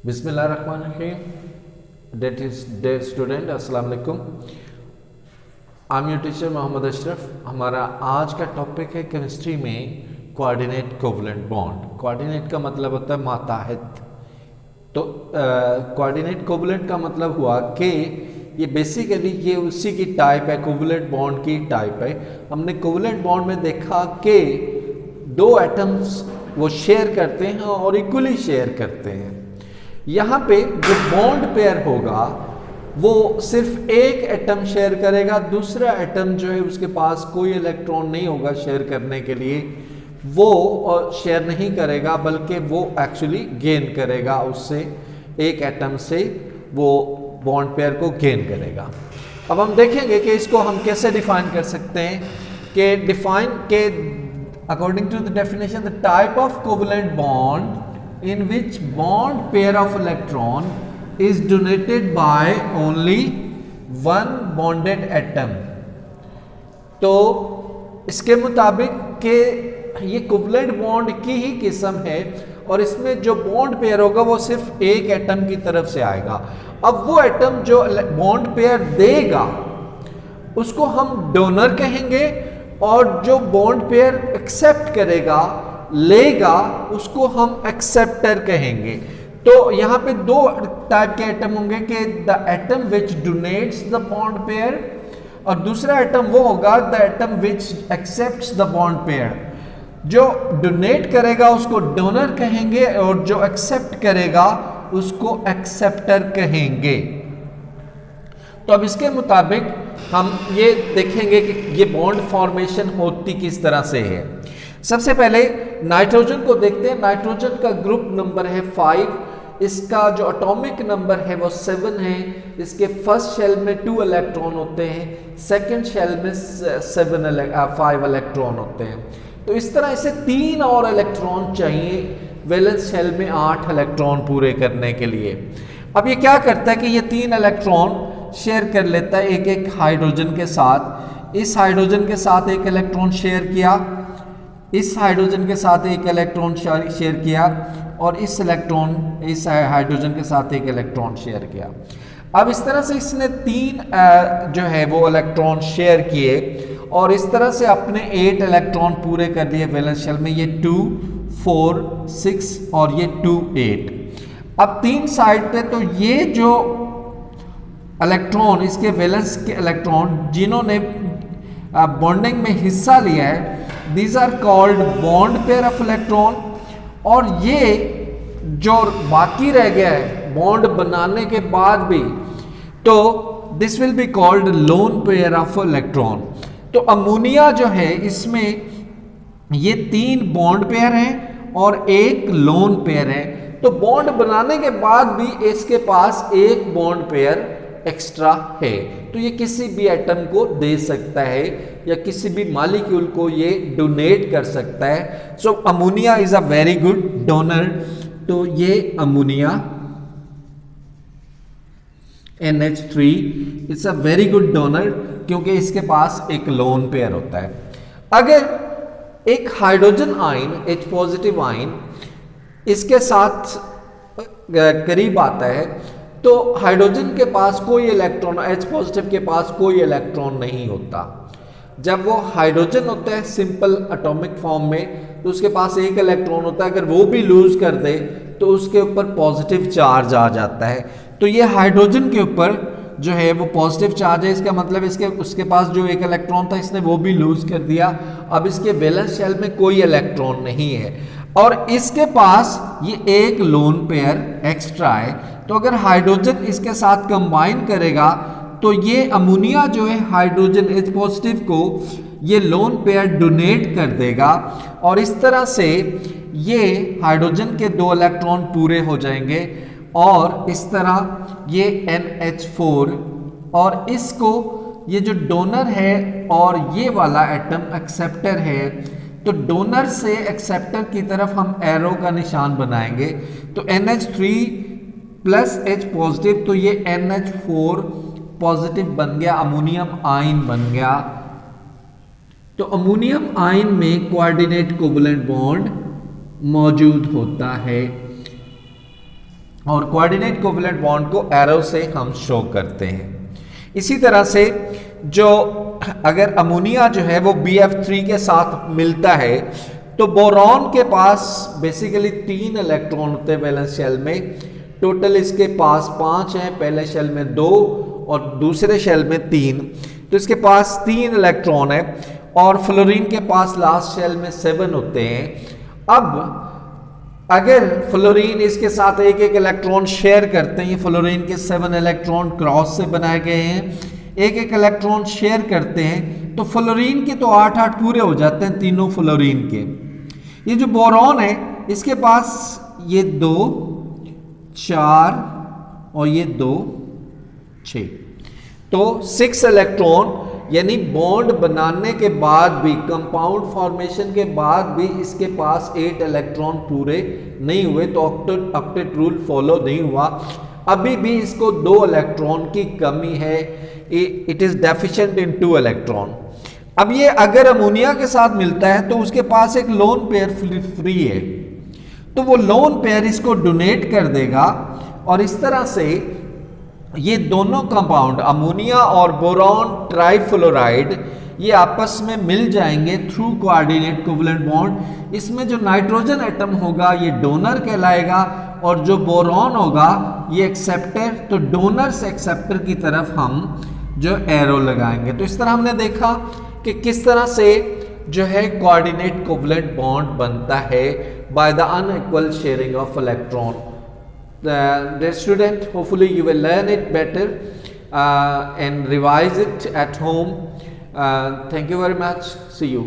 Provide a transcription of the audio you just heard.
बिस्मिल्लाहिर्रहमानिर्रहीम। Dare student, अस्सलाम वालेकुम। I am your teacher Mohammad Ashraf. हमारा आज का टॉपिक है केमिस्ट्री में कोऑर्डिनेट कोवलेंट बॉन्ड। कोऑर्डिनेट का मतलब होता है माताहत। तो कोऑर्डिनेट कोवलेंट का मतलब हुआ कि ये बेसिकली ये उसी की टाइप है, कोवलेंट बॉन्ड की टाइप है। हमने कोवलेंट बॉन्ड में देखा कि दो एटम्स वो शेयर करते हैं और इक्वली शेयर करते हैं। यहाँ पे जो बॉन्ड पेयर होगा वो सिर्फ एक एटम शेयर करेगा, दूसरा एटम जो है उसके पास कोई इलेक्ट्रॉन नहीं होगा शेयर करने के लिए, वो शेयर नहीं करेगा बल्कि वो एक्चुअली गेन करेगा, उससे एक एटम से वो बॉन्ड पेयर को गेन करेगा। अब हम देखेंगे कि इसको हम कैसे डिफाइन कर सकते हैं कि डिफाइन के according to the definition the type of covalent bond in which bond pair of electron is donated by only one bonded atom। तो इसके मुताबिक कि ये कोवलेंट बॉन्ड की ही किस्म है और इसमें जो बॉन्ड पेयर होगा वो सिर्फ एक एटम की तरफ से आएगा। अब वो एटम जो बॉन्ड पेयर देगा उसको हम डोनर कहेंगे और जो बॉन्ड पेयर एक्सेप्ट करेगा लेगा उसको हम एक्सेप्टर कहेंगे। तो यहाँ पे दो टाइप के एटम होंगे कि the atom which donates the bond pair और दूसरा एटम वो होगा the atom which accepts the bond pair. जो डोनेट करेगा उसको डोनर कहेंगे और जो एक्सेप्ट करेगा उसको एक्सेप्टर कहेंगे। तो अब इसके मुताबिक हम ये देखेंगे कि ये बॉन्ड फॉर्मेशन होती किस तरह से है। सबसे पहले नाइट्रोजन को देखते हैं। नाइट्रोजन का ग्रुप नंबर है 5, इसका जो एटॉमिक नंबर है वो 7 है। इसके फर्स्ट शेल में 2 इलेक्ट्रॉन होते हैं, सेकंड शेल में 5 इलेक्ट्रॉन होते हैं। तो इस तरह इसे 3 और इलेक्ट्रॉन चाहिए वैलेंस शेल में 8 इलेक्ट्रॉन पूरे करने के लिए। अब ये क्या करता है कि ये 3 इलेक्ट्रॉन शेयर कर लेता है एक एक हाइड्रोजन के साथ। इस हाइड्रोजन के साथ एक इलेक्ट्रॉन शेयर किया, इस हाइड्रोजन के साथ एक इलेक्ट्रॉन शेयर किया और इस हाइड्रोजन के साथ एक इलेक्ट्रॉन शेयर किया। अब इस तरह से इसने 3 जो है वो इलेक्ट्रॉन शेयर किए और इस तरह से अपने 8 इलेक्ट्रॉन पूरे कर लिए वैलेंस शेल में। ये 2, 4, 6 और ये 2, 8। अब 3 साइड पे तो ये जो इलेक्ट्रॉन इसके वैलेंस के इलेक्ट्रॉन जिन्होंने बॉन्डिंग में हिस्सा लिया है these are called bond pair of electron। और ये जो बाकी रह गया है बॉन्ड बनाने के बाद भी तो this will be called lone pair of electron। तो अमोनिया जो है इसमें ये 3 बॉन्ड पेयर हैं और एक लोन पेयर है। तो बॉन्ड बनाने के बाद भी इसके पास एक बॉन्ड पेयर एक्स्ट्रा है, तो ये किसी भी एटम को दे सकता है या किसी भी मॉलिक्यूल को ये डोनेट कर सकता है। So ammonia is a very good donor. तो ये ammonia NH3 it's a very good donor क्योंकि इसके पास एक लोन पेयर होता है। अगर एक hydrogen ion H positive ion इसके साथ करीब आता है तो हाइड्रोजन के पास कोई इलेक्ट्रॉन, H पॉजिटिव के पास कोई इलेक्ट्रॉन नहीं होता। जब वो हाइड्रोजन होता है सिंपल एटॉमिक फॉर्म में तो उसके पास एक इलेक्ट्रॉन होता है। अगर वो भी लूज कर दे तो उसके ऊपर पॉजिटिव चार्ज आ जाता है। तो ये हाइड्रोजन के ऊपर जो है वो पॉजिटिव चार्ज है, इसका मतलब उसके पास जो एक इलेक्ट्रॉन था इसने वो भी लूज कर दिया। अब इसके वैलेंस शेल में कोई इलेक्ट्रॉन नहीं है और इसके पास ये एक लोन पेयर एक्स्ट्रा है। तो अगर हाइड्रोजन इसके साथ कंबाइन करेगा तो ये अमोनिया जो है हाइड्रोजन H पॉजिटिव को ये लोन पेयर डोनेट कर देगा और इस तरह से ये हाइड्रोजन के 2 इलेक्ट्रॉन पूरे हो जाएंगे और इस तरह ये NH4 और इसको ये जो डोनर है और ये वाला एटम एक्सेप्टर है। तो डोनर से एक्सेप्टर की तरफ हम एरो का निशान बनाएंगे। तो NH3 प्लस H पॉजिटिव तो ये NH4 पॉजिटिव बन गया, अमोनियम आयन बन गया। तो अमोनियम आयन में कोऑर्डिनेट कोवलेंट बॉन्ड मौजूद होता है। और कोऑर्डिनेट कोवलेंट बॉन्ड को एरो से हम शो करते हैं। इसी तरह से जो अगर अमोनिया जो है वो BF3 के साथ मिलता है तो बोरॉन के पास बेसिकली 3 इलेक्ट्रॉन होते हैं वैलेंस शेल में। टोटल इसके पास 5 हैं, पहले शेल में 2 और दूसरे शेल में 3, तो इसके पास 3 इलेक्ट्रॉन है। और फ्लोरीन के पास लास्ट शेल में 7 होते हैं। अब अगर फ्लोरीन इसके साथ एक एक इलेक्ट्रॉन शेयर करते हैं, ये फ्लोरीन के 7 इलेक्ट्रॉन क्रॉस से बनाए गए हैं, एक एक इलेक्ट्रॉन शेयर करते हैं, तो फ्लोरीन के तो 8-8 पूरे हो जाते हैं तीनों फ्लोरीन के। ये जो बोरॉन है इसके पास ये 2, 4 और ये 2, 6, तो 6 इलेक्ट्रॉन, यानी बॉन्ड बनाने के बाद भी, कंपाउंड फॉर्मेशन के बाद भी इसके पास 8 इलेक्ट्रॉन पूरे नहीं हुए, तो ऑक्टेट रूल फॉलो नहीं हुआ। अभी भी इसको 2 इलेक्ट्रॉन की कमी है, it is deficient in 2 electron. अब ये अगर अमोनिया के साथ मिलता है तो उसके पास एक लोन पेयर फ्री है, तो वो लोन पेयर इसको डोनेट कर देगा और इस तरह से ये दोनों कंपाउंड अमोनिया और बोरॉन ट्राइफ्लोराइड ये आपस में मिल जाएंगे थ्रू कोऑर्डिनेट कोवलेंट बॉन्ड। इसमें जो नाइट्रोजन एटम होगा ये डोनर कहलाएगा और जो बोरॉन होगा ये एक्सेप्टर। तो डोनर से एक्सेप्टर की तरफ हम जो एरो लगाएंगे। तो इस तरह हमने देखा कि किस तरह से जो है कोऑर्डिनेट कोवलेंट बॉन्ड बनता है by the unequal sharing of electron. Dear student, hopefully you will learn it better and revise it at home. Thank you very much. See you.